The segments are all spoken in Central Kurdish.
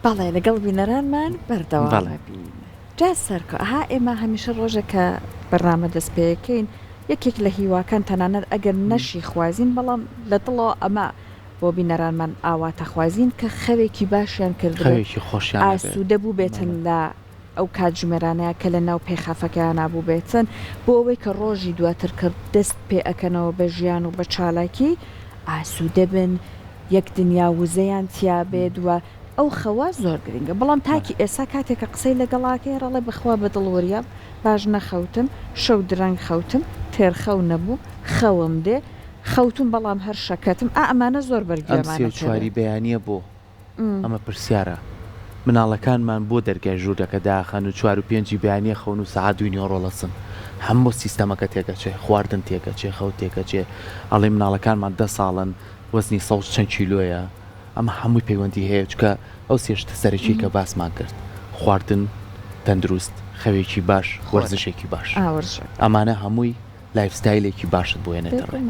بەڵێ لەگەڵ بینەرانمان بەردەوام بین. جا سەرکە ئێمە هەمیشە ڕۆژێکە بەرنامە دەست پێەکەین یەکێک لە هیواکان تەنانەت ئەگەر نەشی خوازین بەڵام لە دڵەوە ئەمە بۆ بینەرانمان ئاواتە خوازین کە خەوێکی باشیان کردێکی خۆشیان ئاسوودە بوو بێتن لە ئەو کاتژمێرانەیە کە لە ناو پێخافەکەیان نابوو بێتن بۆ ئەوەی کە ڕۆژی دواتر کرد دەست پێ ئەکەنەوە بە ژیان و بە چالاکی ئاسوودە بن یەک دنیا وزەیان تیا بێت وە ئەو خەوا زۆر گرنگە بەڵام تاکی ئێستا کاتێکە قسەی لەگەڵاکەی ڕەڵێ بخوا بە دڵوەریە باش نەخەوتم شەو درەنگ خەوتم تێرخەو نەبوو خەوم دێ خەوتم بەڵام هەر شەکەتم ئەمانە زۆر بەرگێمانە چواری بەیانیە بۆ ئەمە پرسیارە مناڵەکانمان بۆ دەرگای ژوورەکە داخەن و 4 و 5 بەیانیە خەون و سەعات 2 ڕۆڵەسن هەموو سیستەمەکە تێکەچێ خواردن تێکەچێ خەوت تێکەچێ ئەڵێ مناڵەکانمان 10 ساڵن وەزنی 100 چەند کیلۆیە ئەمە هەمووی پەیوەندی هەیە چکە ئەو سێشتە سەرەکی کە باسمان کرد خواردن تەندروست خەوێکی باش وەرزشێکی باش ئەمانە هەمووی لایفستایلێکی باشت بۆێنێتەڕێ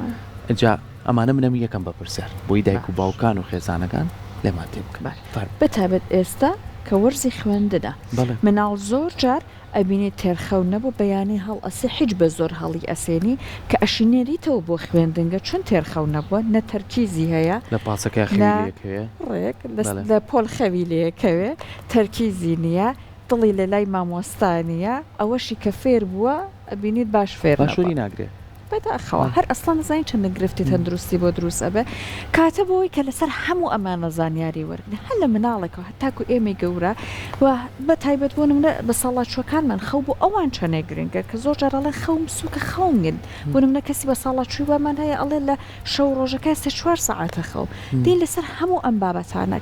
ئەجا ئەمانە منەم یەکەم بە پرسیار بۆی دایک و باوکان و خێزانەکان لێمان تێ بکەن بەتابەت ئێستا کە وەرزی خوێندنە مناڵ زۆر جار ئەبینێت تێرخەو نەبوو بەیانی هەڵ ئەسێ هیچ بە زۆر هەڵی ئەسێنی کە ئەشینێریتەوە بۆ خوێندنگە چون تێرخەو نەبووە نە تەرکیزی هەیە لە پاسەکە ڕێک لە پۆل خەوی لەیەکەوێ تەرکیزی نییە دڵی لە لای مامۆستانیە ئەوەشی کە فێر بووە ئەبینیت باش فێر باشوری ناگرێت بەداخەوە هەر ئەسڵان نزانین چەند گرفتی تەندروستی بۆ دروست ئەبێ کاتە بۆی کە لەسەر هەموو ئەمانە زانیاری وەرگن هەر لە مناڵێکەوە هەتاکو ئێمەی گەورە و بە تایبەت بوونم بە ساڵاتچوەکانمان خەو بۆ ئەوان چەنێ گرنگە کە زۆر جارەڵێ خەوم سوکە خەونگن بوونم نە کەسی بە ساڵاتچوی وەمان هەیە ئەڵێ لە شەو ڕۆژەکە 4 ساعتە خەو دین لەسەر هەموو ئەم بابەتانە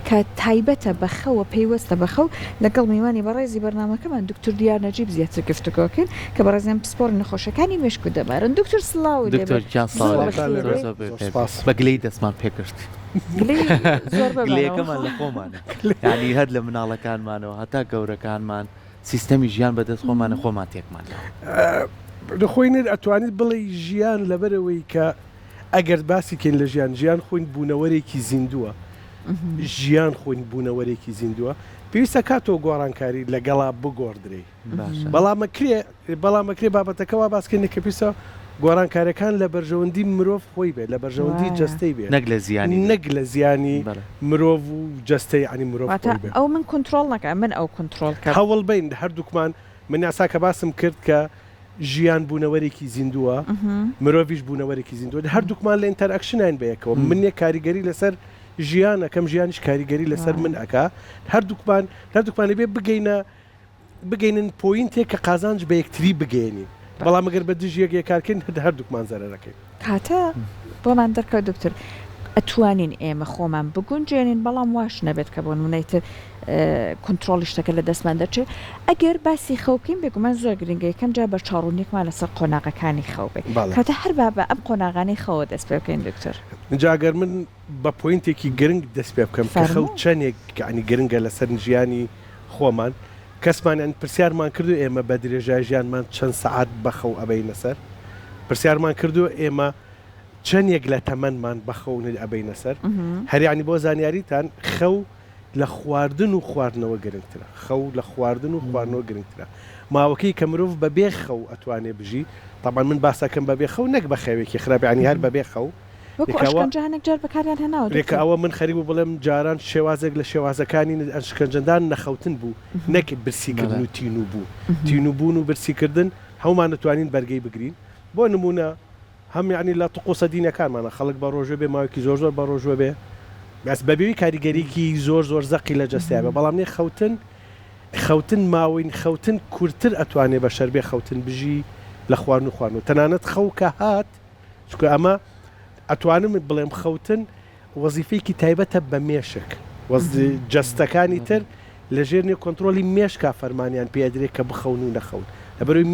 کە تایبەتە بە خەوە پێیوەستە بە خەو لەگەڵ میوانی بەڕێزی بەرنامەکەمان دکتۆر دیار نەجیب زیاتر گفتوگۆکن کە بەڕێزیان پسپۆر نەخۆشەکانی مێشکو دەبارن دکتۆر سڵاو بەگلەی دەستمان پێکرد گلەکەمان لە خۆمانە ینی هەر لە مناڵەکانمانەوە هەتا گەورەکانمان سیستەمی ژیان بەدەست خۆمانە خۆمان تێکمان دەخۆینێت ئەتوانیت بڵێ ژیان لەبەرەوەی کە ئەگەر باسیکەین لە ژیان خۆین بوونەوەرێکی زیندووە ژیان خۆین بوونەوەرێکی زیندووە پێویستە کاتەوە گۆڕانکاری لەگەڵا بگۆڕدرێ بەڵامەکرێ بابەتەکەەوە باسکەین کە پێویستە گۆڕانکارەکان لە بەرژەوەندی مرۆڤ خۆی بێت لە بەرژەوەندی جەستەی بێت نەک لە زیانی مرۆڤ و جەستەی عنی مرۆڤ ئەو من کنترۆل نەکە من ئەو کنترۆل هەوڵ بین هەردووکمان من یاسا کە باسم کرد کە ژیان بوونەوەرێکی زیندووە مرۆڤیش بوونەوەرێکی زیندووە هەردووکمان لە ئینتەراکشنیان بەیەکەوە من یە کاریگەری لەسەر ژیان ئەەکەم ژیانیش کاریگەری لەسەر من ئەکا هەردووکمان بێ بگەینن پۆینتێک کە قازانج بە یەکتری بگەێنی بەڵام ئەگەر بە دژ یەک کارکردن هەردووکمان زەرەکەین کاتە بۆمان دەرکەوت دکتۆر ئەتوانین ئێمە خۆمان بگونجێنین بەڵام واش نەبێت کە بۆن منیتر کنترۆلی شتەکە لە دەستمان دەچێت ئەگەر باسی خەوکەین بێگومان زۆر گرنگە یەکەم جا بە چاڕوونێکمان لەسەر قۆناغەکانی خەو بێت کاتە هەر بە ئەم قۆناغانی خەوە دەست پێ بکەین دکتۆر جاگەر من بە پۆینتێکی گرنگ دەست پێ بکەم کە خەوت چەندێک عنی گرنگە لەسەر ژیانی خۆمان کەسمان پرسیارمان کردو ئێمە بە درێژای ژیانمان چەند سەعات بەخەو ئەبەینە سەر پرسیارمان کردو ئێمە چەندێک لە تەمەنمان بەخەونت ئەبەینە سەر هەریانی بۆ زانیاریتان خەو لە خواردن و خواردنەوە گرنگترە خەو لە خواردن و خواردنەوە گرنگترە ماوەکەی کە مرۆڤ بەبێ خەو ئەتوانێ بژی طبعا من باسەکەم بەبێ خەو نەک بە خەوێکی خراپی هەر بەبێ خەو ڕێکە ئەوە من خەریک بوو بڵێم جاران شێوازێک لە شێوازەکانی ئەشکەنجەندان نەخەوتن بوو نەک برسیکردن و تینوبوون و برسیکردن هەومان نتوانین بەرگەی بگرین بۆ نمونە هەم یعنی لە تقوسە دینەکانمانە خەڵک بە ڕۆژێ بێ ماوەیەکی زۆر بە ڕۆژوە بێ بەس بەبێوی کاریگەریکی زۆر زەقی لە جەستیان بە بەڵام نێ خەوتن ماوەین خەوتن کورتتر ئەتوانێ بە شەربێ خەوتن بژی لە خواردن و خواردن و تەنانەت خەو کە هات چکە ئەمە ئەتوانم بڵێم خەوتن وەزیفەیەکی تایبەتە بە مێشک جەستەکانی تر لە ژێرنێ کۆنتترۆلی مێشکا فەرمانیان پێدرێت کە بخەون و نەخەون لەبەرەوەی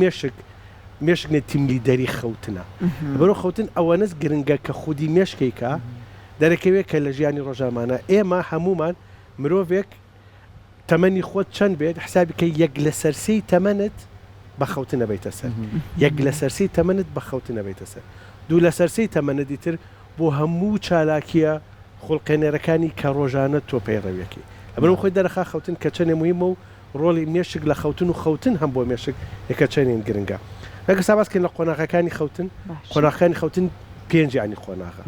مێشک نێ تیملی دەری خەوتنە بەرەو خەوتن ئەوەنەس گرنگە کە خودی مێشکێکە دەرەکەوێت کە لە ژیانی ڕۆژانمانە ئێمە هەمومان مرۆڤێک تەمەنی خۆت چەند بێت حسابی کە یەک لە سەرسەی تەمەنت بە خەوتنە بیتە سەر یەک لە سەرسەی تەمەنت بە خەوتنە بیتە سەر دوو لە سەرسەی تەمەنە دیتر بۆ هەموو چالاکیە خوڵقێنەرەکانی کە ڕۆژانە تۆ پەیڕەویەکی ئەمە خۆی دەرەخا خەوتن کە چەندێ مهمە و ڕۆڵی مێشک لە خەوتن و خەوتن هەم بۆ مێشک یەکە چەندێن گرنگە ئەگە ساباسکەین لە قۆناغەکانی خەوتن قۆناغەکانی خەوتن پێنج ینی قۆناغە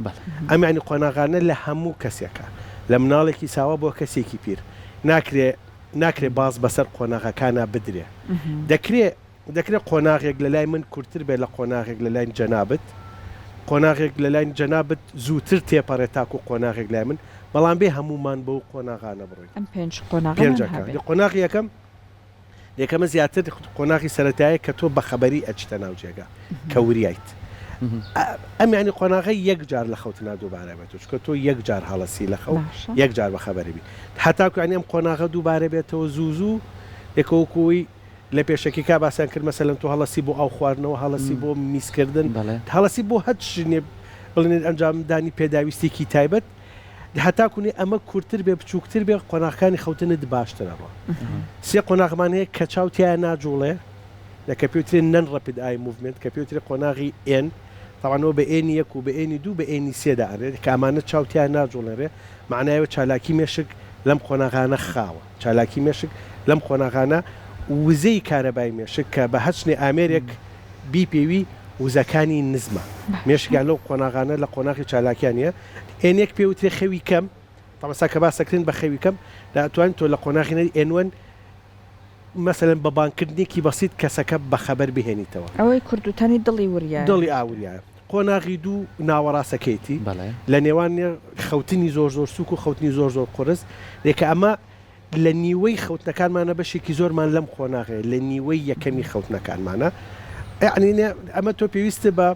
ئەم ینی قۆناغانە لە هەموو کەسێکە لە مناڵێکی ساوە بۆ کەسێکی پیر ناکرێ باز بەسەر قۆناغەکانە بدرێ دەکرێت قۆناغێک لە لای من کورتتر بێت لە قۆناغێک لە لای جەنابەت قۆناغێک لە لای جەنابەت زووتر تێپەڕێت تاکو قۆناغێک لای من بەڵام بێ هەمومان بەو قۆناغانە بڕۆین ئەم پێنج قۆناغی یەکەمە زیاتر قۆناغی سەرەتایە کە تۆ بە خەبەری ئەچتە ناو جێگا کە وریایت ئەم ینی قۆناغی یەک جار لە خەوتنا دووبارە بێت چکە تۆ یەک جار هەڵەسی لە خەو یەک جار بە خەبەری بی هەتاکو ینی ئەم قۆناغە دووبارە بێتەوە زوو لێکەوەکوی لە پێشەکی کا باسان کرد مەسەلەن تۆ هەڵەسی بۆ ئاو خواردنەوە هەڵەسی بۆ میسکردن هەڵەسی بۆ هەچ شنێ بڵێن ئەنجامدانی پێداویستێکی تایبەت هەتاکوونی ئەمە کورتتر بێ بچووکتر بێ قۆناغەکانی خەوتنت باشترەوە سێ قۆناغمان هەیە کە چاوتیان ناجوڵێ لە کە پێوترێن نەن ڕەپید ئای موڤمنت کە پێوترێ قۆناغی ئێن تاوانەوە بە ئێنی یەک و بە ئێنی دوو بە ئێنی سێدا ئەرێت کە ئەمانە چاوتیان ناجوڵێرێ معنایەوە چالاکی مێشک لەم قۆناغانە خاوە چالاکی مێشک لەم قۆناغانە وزەی کارەبای مێشک کە بە هەچنێ ئامێرێک بیپێوی وزەکانی نزمە مێشکیان لەو قۆناغانە لە قۆناغی چالاکیانە ئێنێک پێوترێ خەوی کەم تەمەسا کە باسەکردن بە خەوی کەم دەتوانین تۆ لە قۆناغی ئێنوەن مەسەلەن بە بانکردنێکی بەسیت کەسەکە بە خەبەر بهێنیتەوە ئەوەی کوردوتانی دڵی وریە دڵی ئاوریایە قۆناغی دوو ناوەڕاستەکەیتی لە نێوان خەوتنی زۆر سووک و خەوتنی زۆر قڕز لێکە ئەمە لە نیوەی خەوتنەکانمانە بەشێکی زۆرمان لەم قۆناغێ لە نیوەی یەکەمی خەوتنەکانمانە ئەمە تۆ پێویستە بە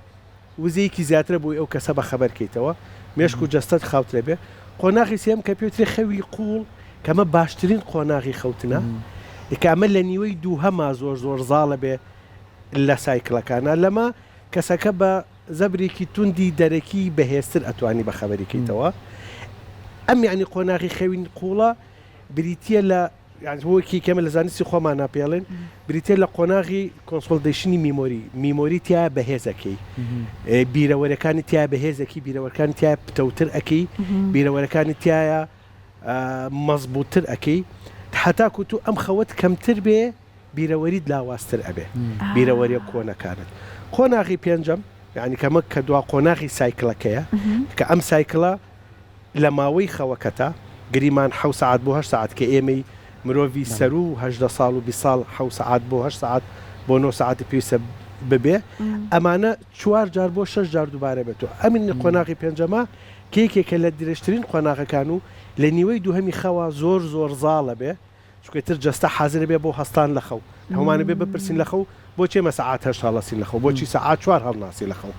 وزەیەکی زیاترە بۆی ئەو کەسە بە خەبەرکەیتەوە مێشک و جەستەت خاوترە بێ قۆناغی سێم کە پێوترێ خەوی قوڵ کەمە باشترین قۆناغی خەوتنە کە ئەمە لە نیوەی دوو هەما زۆر زاڵە بێ لە سایکلەکانە لەمە کەسەکە بە زەبرێکی توندی دەرەکی بەهێزتر ئەتوانی بە خەبەریکەیتەوە ئەم یعنی قۆناغی خەوین قوڵە بریتە لە وەکی کەمە لە زانستی خۆمان ناپێڵێن بریتە لە قۆناغی کۆنسۆلدیشنی میمۆری تیا بەهێزەکەی بیرەوەرەکانی تیا بەهێزەکی بیرەوەەکانی تیا پتەوتر ئەەکەی بیرەوەرەکانی تایە مەزبووتر ئەەکەی حتاکو تو ئەم خەوت کەمتر بێ بیرەوەریت لاوااستر ئەبێ بیرەوەریە کۆنەکانت قۆناغی پێنجەم یعنی کەمە کە دوا قۆناغی سایکلەکەیە کە ئەم سایکلە لە ماوەی خەوەکەتە گریمان 6 ساعت بۆ 8 ساعت کە ئێمەی مرۆڤی سەر و 18 ساڵ و 20 ساڵ 6 ساعت بۆ 8 ساعت بۆ 9 ساعتی پێویستە ببێ ئەمانە 4 جار بۆ 6 جار دووبارە بێتەوە ئەمین قۆناغی پێنجەمە کێکێکە لە درێژترین قۆناغەکان و لە نیوەی دووهەمی خەوە زۆر زاڵە بێ چکتر جەستە حازر بێ بۆ هەستان لە خەو هەمانە بێ بپرسین لە خەو بۆچێ مە ساعات 8 هەڵەسین لە خەو بۆچی ساعات 4 هەڵناسی لە خەو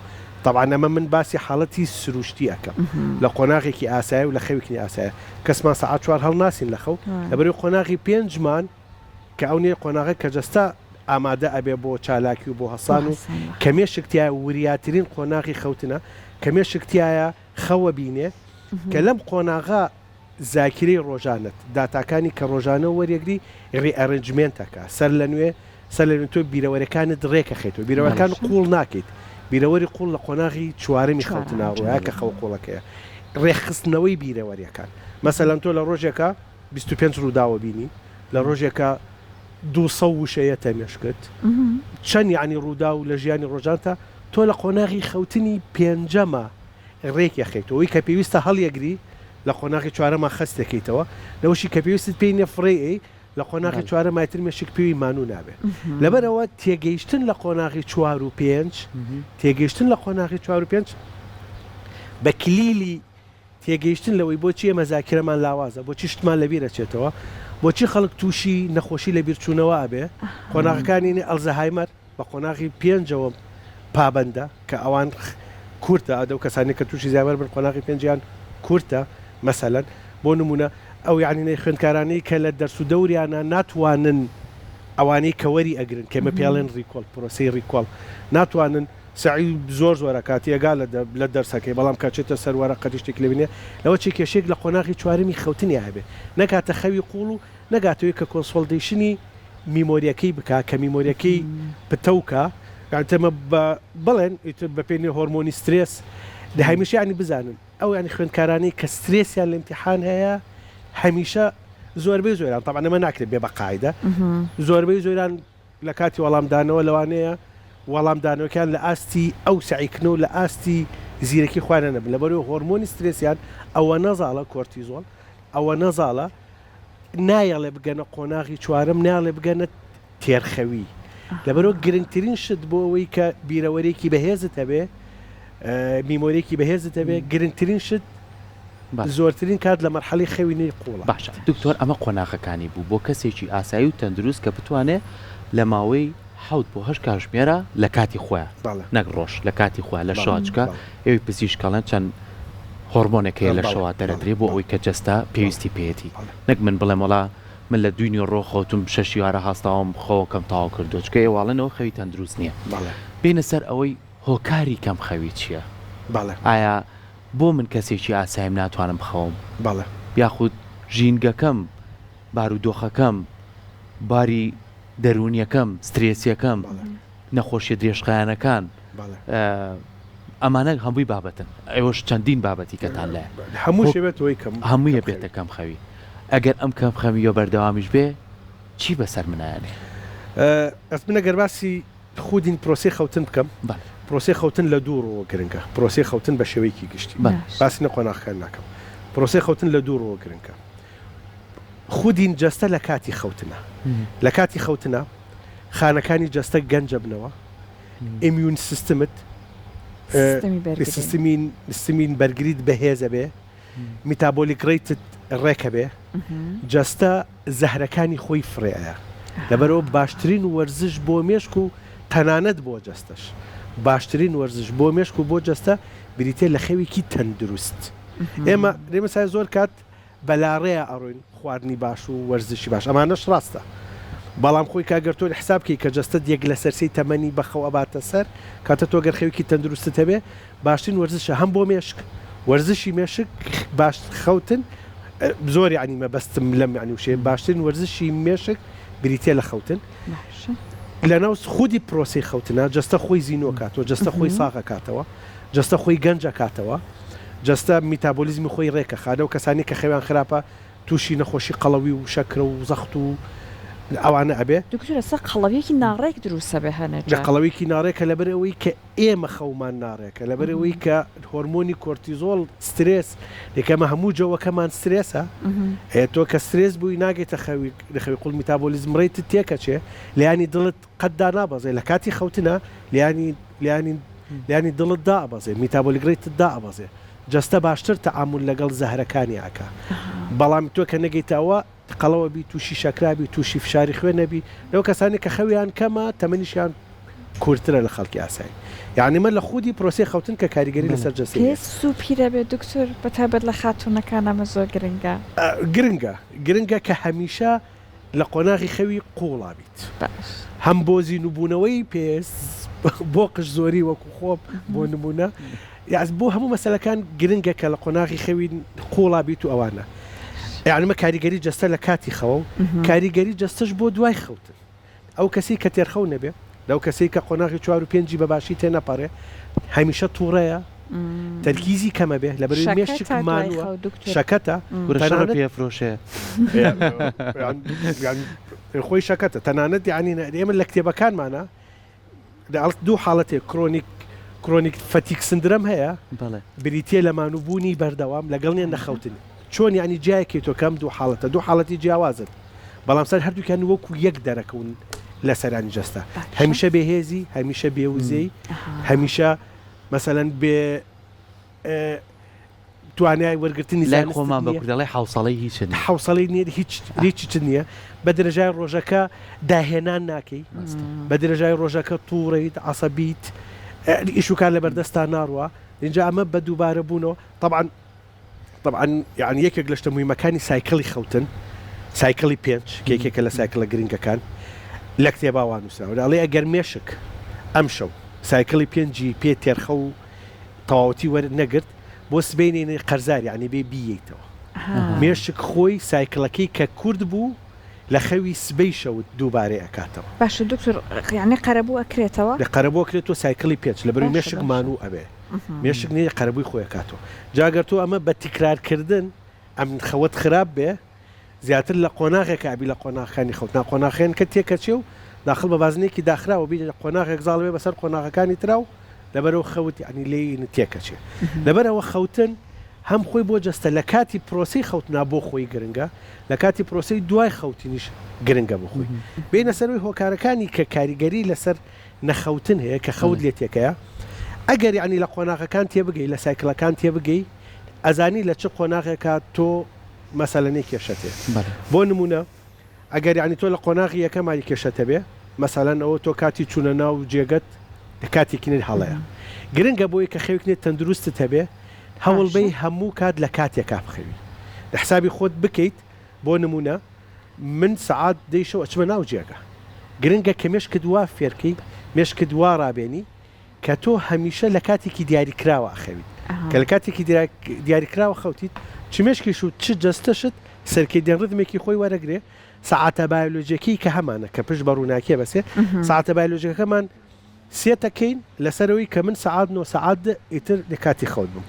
طبعا ئەمە من باسی حاڵەتی سروشتی ئەەکەم لە قۆناغێکی ئاسایە و لە خەوێکی ئاسایە کەسمان ساعات 4 هەڵناسین لە خەو لەبەرەوەی قۆناغی پێنجمان کە ئەو نێ قۆناغی کە جەستە ئامادە ئەبێ بۆ چالاکی و بۆ هەسان و کەمێشکتیایە وریاترین قۆناغی خەوتنە کەمێشکتیایە خەوە بینێ کە لەم قۆناغا زاکرەی ڕۆژانت داتاکانی کە ڕۆژانە وەریەگری ڕێئەرنجمنتەکە سەر لە نوێ تۆ بیرەوەرەکانت ڕێکە خێتەوە بیرەوەەکان قوڵ ناکەیت بیرەوەری قوڵ لە قۆناغی چوارەمی خەوتنا ڕۆیە کە خەو قوڵەکەیە ڕێخستنەوەی بیرەوەریەکان مەسەلەن تۆ لە ڕۆژێکە 25 ڕووداوە بینی لە ڕۆژێکە 200 وشەیە تەمێشکت چەند یعنی ڕوودا و لە ژیانی ڕۆژانتە تۆ لە قۆناغی خەوتنی پێنجەمە ڕێکە خێتەوەی کە پێویستە هەڵیەگری لە قۆناغی چوارەمە خەستەکەیتەوە لەوەشی کە پێویستت پێینە فڕێ لە قۆناغی چوارە مایتر مێشک پێوی مانوو نابێت لەبەرەوە تێگەیشتن لە قۆناغی 4 و 5 تێگەیشتن لە قۆناغی 4 و 5 بە کلیلی تێگەیشتن لەوەی بۆچی ئێمە زاکرەمان لاوازە بۆچی شتمان لەبیرە چێتەوە بۆچی خەڵک تووشی نەخۆشی لە بیرچوونەوە ئەبێ قۆناغەکانی ئەلزەهایمەر بە قۆناغی 5ەوە پابندە کە ئەوان کورتە ئەدە و کەسانی کە تووشی زیامەر بن قۆناغی 5یان کورتە مەسەلەن بۆ نمونە ئەو یعنی خوێندکارانەی کە لە دەرس و دەوریانە ناتوانن ئەوانەی کەوەری ئەگرن کێمە پیاڵێن ڕیکۆل پرۆسی ڕیکۆل ناتوانن سعی زۆر کاتیەگا لە دەرسەکەی بەڵام کاچێتە سەروەرە قەتیشتێک لەبینێ لەوە چی کێشێک لە قۆناغی چوارەمی خەوتنی هەبێ نەکاتە خەوی قوڵ و نەگاتەوەی کە کۆنسۆلدیشنی میمۆریەکەی بکە کە میمۆریەکەی پتەوکە تەمە بڵێن بە پێێنی هۆرمۆنی سترێس لە هەمیشە ینی بزانن ئەو ینی خوێندکارانی کە سترێسیان لە امتحان هەیە هەمیشە زۆربەی زۆران طبعا ئەمە ناکرێت بێ بەقاعدە زۆربەی زۆران لە کاتی وەڵامدانەوە لەوانەیە وەڵامدانەوەکان لە ئاستی ئەو سعیکردنەوە لە ئاستی زیرەکی خوانە نەبن لەبەرەوەی هۆرمۆنی سترێسیان ئەوە نەزاڵە کۆرتیزۆڵ ئەوە نەزاڵە نایەڵێ بگەنە قۆناغی چوارم ناڵێ بگەنە تێرخەوی لەبەرەوە گرنگترین شت بۆ ئەوەی کە بیرەوەرێکی بەهێزت هەبێ میمۆرێکی بەهێزت هەبێ گرنگترین شت زۆرترین کات لە مەرحەڵی خەوینەی قوڵە. باشە دکتۆر ئەمە قۆناغەکانی بوو بۆ کەسێکی ئاسایی و تەندروست کە بتوانێت لە ماوەی 7 بۆ 8 کاتژمێرە لە کاتی خۆیان نەک ڕۆژ لە کاتی خۆیان لە شەواچکە ئەوی پزیشکەڵەن چەند هۆرمۆنێکەیە لە شەوا دەرەدرێ بۆ ئەوەی کە جەستا پێویستی پێێتی نەک من بڵێم وڵا من لە دوینی ڕۆ خەوتم 6 وارە هەستاوم خەوەکەم تاوا کردو چکە ئێواڵنەوە خەوی تەندروست نییە بینە سەر ئەوەی هۆکاری کەم خەوی چییە؟ ئایا بۆ من کەسێکی ئاسایم ناتوانم بخەوم یاخود ژینگەکەم بارودۆخەکەم باری دەرونیەکەم سترێسیەکەم نەخۆشیە درێژخایانەکان ئەمانە هەمووی بابەتن ئەوەش چەندین بابەتی کەتان لای هەموویە بێتە کەم خەوی ئەگەر ئەم کەم خەویە بەردەوامیش بێ چی بەسەر منایانێ؟ ئەس منە گەرباسی خودین پرۆسی خەوتن بکەم پرۆسی خەوتن لە دووڕەوە گرنگە پرۆسی خەوتن بە شێوەیەکی گشتی باسی نەقۆناغەکان ناکەم پرۆسی خەوتن لە دووڕەوە گرنگە خودین جەستە لە کاتی خەوتنە لە کاتی خەوتنە خانەکانی جەستە گەنجە بنەوە ئیمیون سیستمت سیستمین بەرگریت بەهێزە بێ میتابۆلیک ڕیتت ڕێکە بێ جەستە زەهرەکانی خۆی فڕێە لەبەرەوە باشترین وەرزش بۆ مێشک و تەنانەت بۆ جەستەش باشترین وەرزش بۆ مێشک و بۆ جەستە بریتێ لە خەوێکی تەندروست ئێمە لێمەسای زۆر کات بەلاڕەیە ئەڕۆین خواردنی باش و وەرزشی باش ئەمانەش ڕاستە بەڵام خۆی کاگەرتۆ حسابکەی کە جەستت یەک لە سەرسی تەمەنی بەخەو ئەباتە سەر کاتە تۆ گەر خەوێکی تەندروستت هەبێ باشترین وەرزشە هەم بۆ مێشک وەرزشی مێشک باش خەوتن زۆری عنی مەبەستم لەم عنی وشێ باشترین وەرزشی مێشک بریتێ لە خەوتن لە ناو خودی پرۆسی خەوتنە جەستە خۆی زیینۆ کاتەوە جەستە خۆی ساغە کاتەوە جەستە خۆی گەنجە کاتەوە جەستە میتابۆلیزمی خۆی ڕێکە خادە و کەسانی کە خەویان خراپە تووشی نەخۆشی قەڵەوی و شەکرە و زەخت و ئەوانە ئەبێ دکتۆرە سە قەڵەویەکی ناڕێک دروستە بێ هەنە لە قەڵەویکی ناڕێکە لەبەر ئەوەی کە ئێمە خەومان ناڕێکە لەبەر ئەوەی کە هۆرمۆنی کۆرتیزۆڵ سترێس لێکەمە هەموو جەوەکەمان سترێسە تۆ کە سترێس بووی ناگێتە لە خەوی قوڵ میتابۆلیزم ڕێیتت تێکە چێ لیانی دڵت قەتدا نابەزێ لە کاتی خەوتنە لیانی دڵت دا ئەبەزێ میتابۆلیک ڕێیتت دا ئەبەزێ جەستە باشتر تەعامل لەگەڵ زەهرەکانی ئاکە بەڵام تۆ کە نەگەیتەوە قەڵەوە بی تووشی شەکرابی تووشی فشاری خوێ نەبی لەو کەسانی کە خەویان کەمە تەمەنیشیان کورتترە لە خەڵکی ئاسایی یعنی من لە خودی پرۆسی خەوتن کە کاریگەری لەسەر جەستی سوپیرە بێت دکتۆر بەتابەت لە خاتونەکان ئەمە زۆر گرنگە کە هەمیشە لە قۆناغی خەوی قوڵا بیت هەم بۆ زیینوبوونەوەی پێس بۆ قش زۆری وەکو خۆب بۆ نمونە بۆ هەموو مەسەلەکان گرنگە کە لە قۆناغی خەوی قوڵا بیت و ئەوانە یعنیمە کاریگەری جەستە لە کاتی خەوە و کاریگەری جەستەش بۆ دوای خەوتن ئەو کەسی کە تێرخەو نەبێ لەو کەسی کە قۆناغی 4 و 5 بەباشی تێنەپەڕێ هەمیشە تووڕەیە تەرکیزی کەمە بێ لە بەروی مێشک مانووە شەکەتە پێفرۆشێ خۆی شەکەتە تەنانەت یعنی ئێمە لە کتێبەکانمانە دوو حاڵەتێک کرۆنیک فەتیک سندرەم هەیە بریتێ لە مانووبوونی بەردەوام لەگەڵ نیە نەخەوتن چۆن ینی جایەکی تۆ کەم دوو حاڵەتی جیاوازن بەڵام سەر هەردووکیان وەکو یەک دەرەکەون لە سەرانی جەستە هەمیشە بێهێزی هەمیشە بێوزەی هەمیشە مەسەلەن بێ توانای وەرگرتنی لای خۆمان بە کوردەڵی حوسەڵەی هیچ حوسەڵی نیە هیچ نییە بە درەژای ڕۆژەکە داهێنان ناکەی بە درەژای ڕۆژەکە تووڕیت عەسەبیت ئیشوکان لە بەردەستان ناڕوە اینجا ئەمە بە دووبارە بوونەوە طبعا يعني یەکێک لە شتە موهیمەکانی سایکڵی خەوتن سایکڵی 5 کێکێکە لە سایکڵە گرنگەکان لە کتێبا وانووسراوە دەڵێ ئەگەر مێشک ئەم شەو سایکڵی 5 پێ تێرخە و تەواوەتی وەرنەگرت بۆ سبەینێنێ قەرزاری عنی بێ بیەیتەوە مێشک خۆی سایکڵەکەی کە کورد بوو لە خەوی سبەی شەوت دووبارەی ئەکاتەوە باشە دکتۆر یعنی قەرەبوو ئەکرێتەوە لە قەرەبوو ئەکرێتەوە سایکڵی 5 لە بەروی مێشک مانوو ئەبێ مێشک نیە قەرەبووی خۆیەکاتەوە جاگەر تۆ ئەمە بە تیکرارکردن ئەم خەوت خراپ بێ زیاتر لە قۆناغێک ئابی لە قۆناغەکانی خەوتنا قۆناغیان کە تێکەچێ و داخل بە بازنێکی داخراوە بی لە قۆناغێک زاڵ بێ بەسەر قۆناغەکانی تراو لەبەرەوە خەوت ینی لێ تێکەچێ لەبەرەوە خەوتن هەم خۆی بۆ جەستە لە کاتی پرۆسی خەوتنا بۆ خۆی گرنگە لە کاتی پرۆسی دوای خەوتنیش گرنگە بۆ خۆی بینە سەروی هۆکارەکانی کە کاریگەری لەسەر نەخەوتن هەیە کە خەوت لێ تێکەیە ئەگەر ینی لە قۆناغەکان تێبگەی لە سایکلەکان تێبگەی ئەزانی لە چ قۆناغێکا تۆ مەسەلەنەی کێشەتێ بۆ نمونە ئەگەر ینی تۆ لە قۆناغی یەکەمانی کێشەتە بێ مەسەلەن ئەوە تۆ کاتی چوونە ناو جێگەت لە کاتێکینێت هەڵەیە گرنگە بۆی کە خەوێکنێت تەندروستت هەبێ هەوڵبەی هەموو کات لە کاتێکا بخەوی لە حسابی خۆت بکەیت بۆ نمونە من سعات دەیشەوە ئەچمە ناو جێگە گرنگە کە مێشکە دوا فێرکەی مێشکە دوا ڕابێنی کە تۆ هەمیشە لە کاتێکی دیاریکراوە ئەخەویت کە لە کاتێکی دیاریکراوە خەوتیت چ مێشکیش و چ جەستەشت سەرکەی دەنڕدمێکی خۆی وەرەگرێ سعاتە بایۆلۆژیەکەی کە هەمانە کە پشت بە ڕووناکیە بەسێ سعاتە بایۆلۆژیەکەمان سێتەکەین لەسەرەوەی کە من سعات 9 سعات ئیتر لە کاتی خەوت بووم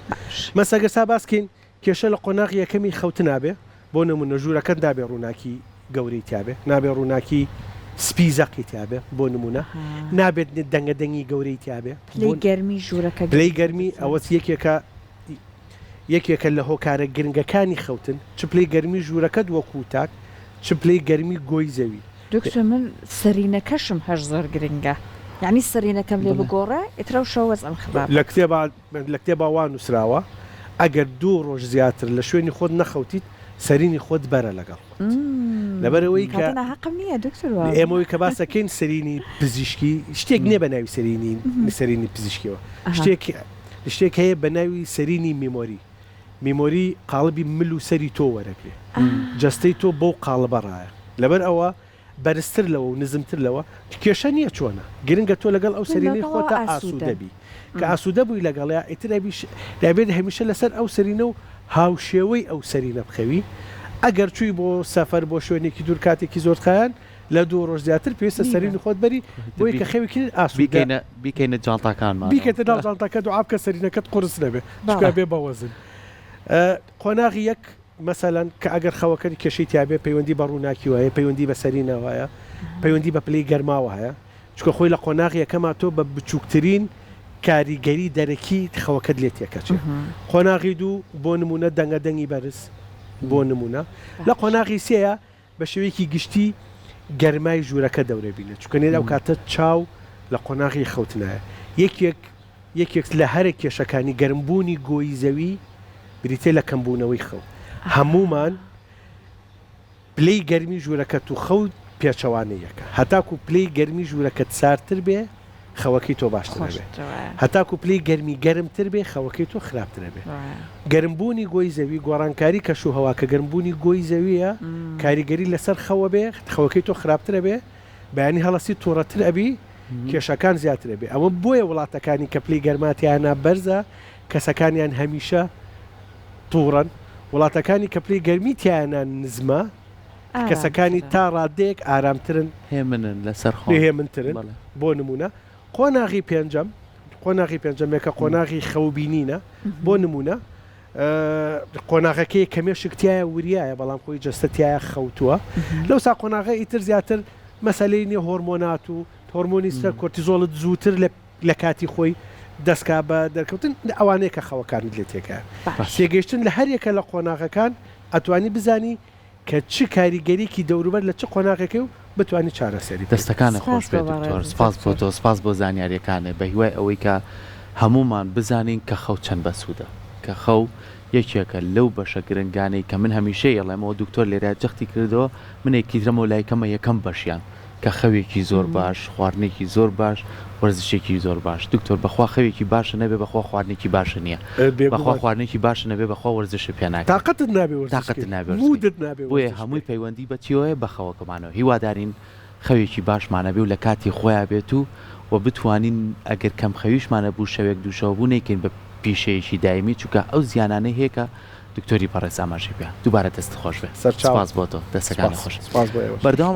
مەسەگەر سا باسکەین کێشە لە قۆناغی یەکەمی خەوت نابێ بۆ نمونە ژوورەکەت دابێ ڕووناکی گەورەی تیابێ نابێ ڕووناکی سپی زەقی تیابێ بۆ نمونە نابێت دەنگە دەنگی گەورەی تیابێ گەرمی ژوورەکە پلەی گەرمی ئەوەت یەکێکە لە هۆکارە گرنگەکانی خەوتن چ پلەی گەرمی ژوورەکەت وەکو تاک چ پلەی گەرمی گۆی زەوی دکتۆر من سەرینەکەشم هەر زۆر گرنگە یعنی سەرینەکەم لێ بگۆڕە ئیترە و شەوەز ئەم خراپ لە کتێبا وا نووسراوە ئەگەر 2 ڕۆژ زیاتر لە شوێنی خۆت نەخەوتیت سەرینی خۆت بەرە لەگەڵ لەبەرەوەی کە حەقم نییە دکتۆر ئێمەوەی کە باسەکەین سەرینی پزیشکی شتێک نییە بە ناوی سەرینی پزیشکیەوە شتێک هەیە بە ناوی سەرینی میمۆری قاڵبی مل و سەری تۆ وەرەگرێ جەستەی تۆ بەو قاڵبە ڕایە لەبەر ئەوە بەرزتر لەوە و نزمتر لەوە کێشە نییە چۆنە گرنگە تۆ لەگەڵ ئەو سەرینی خۆتە ئاسوودەبی کە ئاسوودە بووی لەگەڵیا ئیترابیش دەبێت هەمیشە لەسەر ئەو سەرینە و هاوشێوەی ئەو سەرینە بخەوی ئەگەر چووی بۆ سەفەر بۆ شوێنێکی دوور کاتێکی زۆر خایان لە 2 ڕۆژ زیاتر پێویستە سەرینی خۆت بەری بۆی کە خەوێکی ئاسوودە بیکەینە جانتاکانمان بیکەتە ناو جانتاکە دوعاب کە سەرینەکەت قورس نەبێ چکە بێ بەوەزن قۆناغی یەک مەسەلەن کە ئەگەر خەوەکەی کێشەی تیابێ پەیوەندی بە ڕووناکی وایە پەیوەندی بە سەرینەوەیە پەیوەندی بە پلەی گەرماوە هەیە چکە خۆی لە قۆناغی یەکەما تۆ بە بچووکترین کاریگەری دەرەکی خەوەکەت لێ تێکەچێت قۆناغی دوو بۆ نمونە دەنگە دەنگی بەرز بۆ نمونە لە قۆناغی سێیە بە شێوەیەکی گشتی گەرمای ژوورەکە دەورە بینێت چکەنێ ئەو کاتە چاو لە قۆناغی خەوتنایە یەکێک لە هەرە کێشەکانی گەرمبوونی گۆی زەوی بریتێ لە کەمبوونەوەی خەوت هەمومان پلەی گەرمی ژوورەکەت و خەوت پێچەوانەیەکە هەتاکو پلەی گەرمی ژوورەکەت سارتر بێ خەوەکەی تۆ باشتر بێ هەتاکو پلەی گەرمی گەرمتر بێ خەوەکەی تۆ خراپترە بێ گەرمبوونی گۆی زەوی گۆڕانکاری کەش و هەوا کە گەرمبوونی گۆی زەویە کاریگەری لەسەر خەوە بێ خەوەکەی تۆ خراپترە بێ بەیانی هەڵەسی تووڕەتر ئەبی کێشەکان زیاترە بێ ئەوە بۆیە وڵاتەکانی کە پلەی گەرماتیانە بەرزە کەسەکانیان هەمیشە تووڕەن وڵاتەکانی کە پلەی گەرمی تیانە نزمە کەسەکانی تا ڕادەیەک ئارامترن هێمنن لەسەر هێمنترن بۆ نمونە قۆناغی پێنجەمێکە قۆناغی خەوبینینە بۆ نمونە قۆناغەکەی کەمێشکتیایە وریایە بەڵام خۆی جەستەتیایە خەوتووە لەو سا قۆناغە ئیتر زیاتر مەسەلەی نیە هۆرمۆنات و هۆرمۆنی سەر کۆرتیزۆڵت زووتر لە کاتی خۆی دەستکا بە دەرکەوتن ئەوانەیە کە خەوەکانت لێ تێکە تێگەیشتن لە هەرێکە لە قۆناغەکان ئەتوانی بزانی کە چ کاریگەریکی دەوروبەر لە چ قۆناغەکەی و بتوانانی چارەسەری دەستەکانە خۆش بێت سپاس بۆ تۆ سپاس بۆ زانیاریەکانە بە هیوای ئەوەی کە هەمومان بزانین کە خەو چەند بەسوودە کە خەو یەکێکە لەو بەشە گرنگانەی کە من هەمیشە ئەڵێمەوە دکتۆر لێرە جەختی کردەوە منێکی درەمە و لایکەمە یەکەم بەشیان کە خەوێکی زۆر باش خواردنێکی زۆر باش وەرزشێکی زۆر باش دکتۆر بەخوا خەوێکی باشە نەبێ بەخوا خواردنێکی باشە نییە بەخوا خواردنێکی باشە نەبێ بەخوا وەرزش پێناکە تااقەتت نابێت بۆیە هەمووی پەیوەندی بەچیەوەیە بە خەوەکەمانەوە هیوادارین خەوێکی باشمانە بێ و لە کاتی خۆیان بێت و بتوانین ئەگەر کەم خەویشمانە بوو شەوێک دووشەوە بوو نەیکەین بە پیشەیەکی دایمی چووکە ئەو زیانانەی هەیەکە دکتۆری پەڕێز ئاماژی پێ دووبارە دەست خۆش بێ سەرچاس بۆ تۆ دەستەکانی خۆش بەردەوام